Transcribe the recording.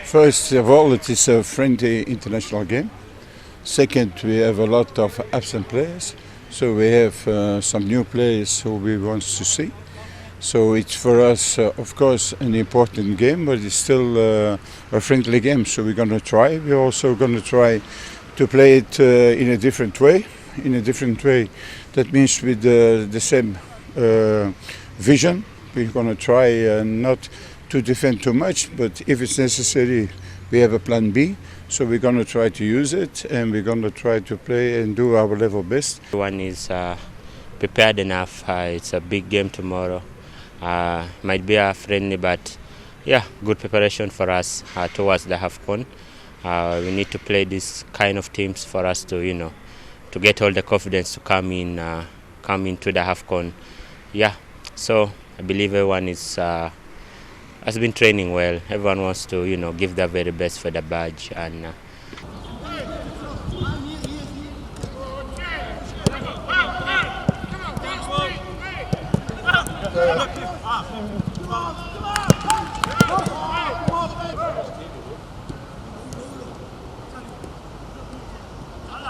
First of all, it is a friendly international game. Second, we have a lot of absent players, so we have some new players who we want to see. So it's for us, of course, an important game, but it's still a friendly game. So we're going to try. We're also going to try to play it in a different way. That means with the same vision. We're going to try not to defend too much, but if it's necessary, we have a plan B. So we're going to try to use it, and we're going to try to play and do our level best. Everyone is prepared enough. It's a big game tomorrow. Might be friendly, but yeah, good preparation for us towards the AFCON. We need to play this kind of teams for us to, to get all the confidence to come into the AFCON. Yeah, so I believe everyone has been training well. Everyone wants to, give their very best for the badge, and